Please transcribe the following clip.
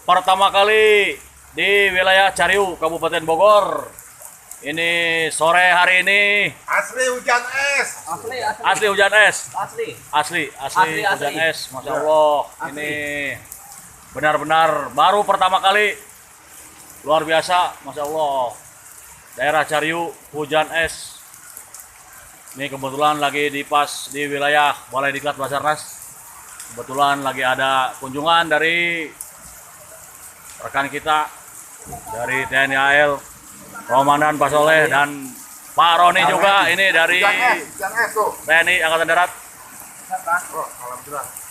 pertama kali di wilayah Cariu, Kabupaten Bogor. Ini sore hari ini Asli hujan es. asli hujan es. Asli Asli. hujan es, Masya Allah. Ini benar-benar baru pertama kali. Luar biasa, Masya Allah. Daerah Cariu hujan es. Ini kebetulan lagi di wilayah Balai Diklat Basarnas. Kebetulan lagi ada kunjungan dari rekan kita dari TNI AL, Komandan Pak Soleh dan Pak Roni juga. Ini dari Hujan es tuh. TNI Angkatan Darat. Oh, alhamdulillah.